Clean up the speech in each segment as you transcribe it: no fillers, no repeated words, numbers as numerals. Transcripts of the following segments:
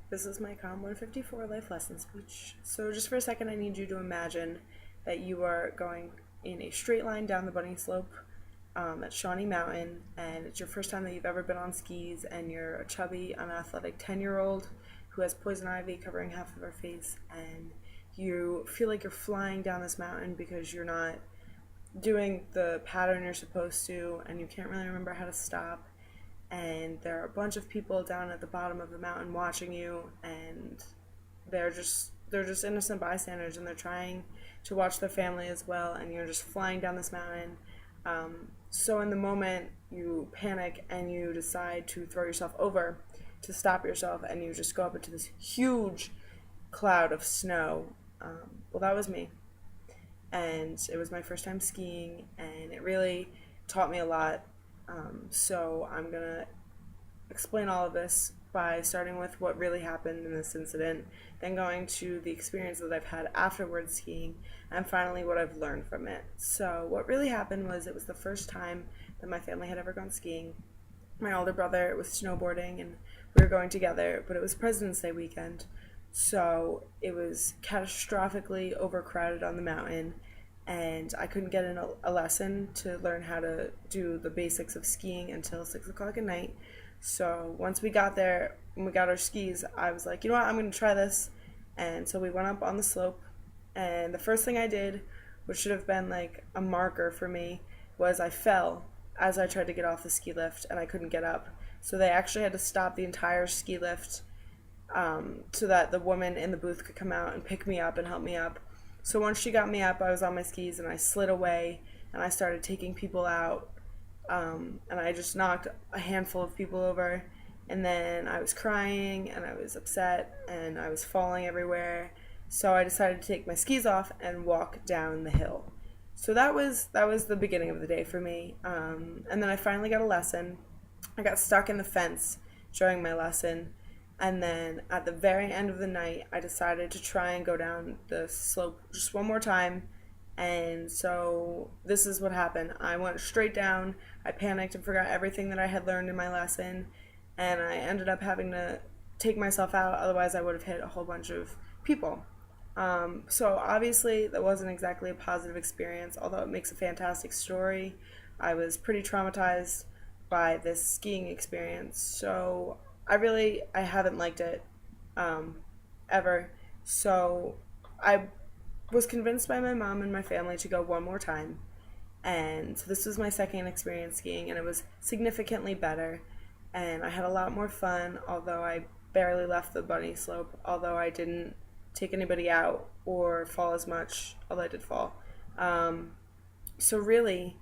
This is my COM 154 life lesson speech. So, just for a second, I need you to imagine that you are going in a straight line down the bunny slope at Shawnee Mountain, and it's your first time that you've ever been on skis, and you're a chubby, unathletic 10-year-old who has poison ivy covering half of her face, and you feel like you're flying down this mountain because you're not doing the pattern you're supposed to, and you can't really remember how to stop, and there are a bunch of people down at the bottom of the mountain watching you, and they're just innocent bystanders, and they're trying to watch their family as well, and you're just flying down this mountain. So in the moment you panic and you decide to throw yourself over to stop yourself, and you just go up into this huge cloud of snow. Well, that was me, and it was my first time skiing, and it really taught me a lot. So I'm gonna explain all of this by starting with what really happened in this incident, then going to the experience that I've had afterwards skiing, and finally what I've learned from it. So, what really happened was it was the first time that my family had ever gone skiing. My older brother was snowboarding, and we were going together, but it was President's Day weekend, so it was catastrophically overcrowded on the mountain, and I couldn't get in a lesson to learn how to do the basics of skiing until 6 o'clock at night. So once we got there and we got our skis, I was like, you know what, I'm going to try this. And so we went up on the slope, and the first thing I did, which should have been like a marker for me, was I fell as I tried to get off the ski lift, and I couldn't get up. So they actually had to stop the entire ski lift, so that the woman in the booth could come out and pick me up and help me up. So once she got me up, I was on my skis and I slid away, and I started taking people out, and I just knocked a handful of people over, and then I was crying and I was upset and I was falling everywhere. So I decided to take my skis off and walk down the hill. So that was the beginning of the day for me. And then I finally got a lesson. I got stuck in the fence during my lesson, and then at the very end of the night, I decided to try and go down the slope just one more time. And so this is what happened. I went straight down. I panicked and forgot everything that I had learned in my lesson, and I ended up having to take myself out. Otherwise, I would have hit a whole bunch of people. So obviously, that wasn't exactly a positive experience, although it makes a fantastic story. I was pretty traumatized by this skiing experience, so I haven't liked it, um, ever. So I was convinced by my mom and my family to go one more time. And so this was my second experience skiing, and it was significantly better. And I had a lot more fun, although I barely left the bunny slope, although I didn't take anybody out or fall as much, although I did fall. Um, so, really,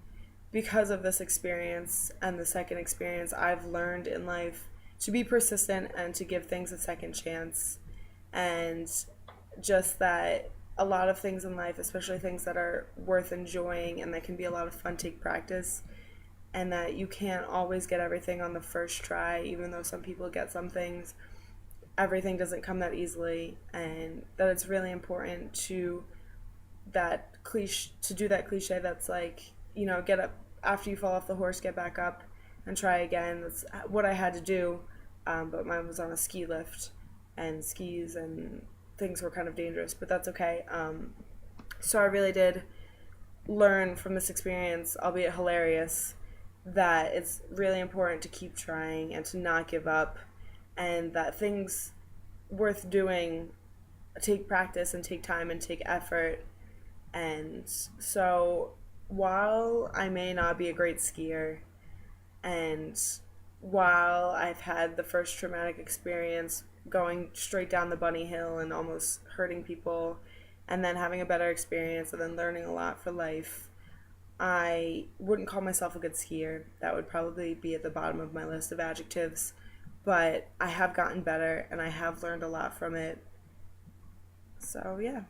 because of this experience and the second experience, I've learned in life to be persistent and to give things a second chance. And just that a lot of things in life, especially things that are worth enjoying and that can be a lot of fun, take practice, and that you can't always get everything on the first try, even though some people get some things. Everything doesn't come that easily, and that it's really important to do that cliche that's like, get up after you fall off the horse, get back up and try again. That's what I had to do, but mine was on a ski lift, and skis and things were kind of dangerous, but that's okay. So I really did learn from this experience, albeit hilarious, that it's really important to keep trying and to not give up, and that things worth doing take practice and take time and take effort. And so while I may not be a great skier, and while I've had the first traumatic experience going straight down the bunny hill and almost hurting people, and then having a better experience, and then learning a lot for life, I wouldn't call myself a good skier. That would probably be at the bottom of my list of adjectives. But I have gotten better, and I have learned a lot from it. So, yeah.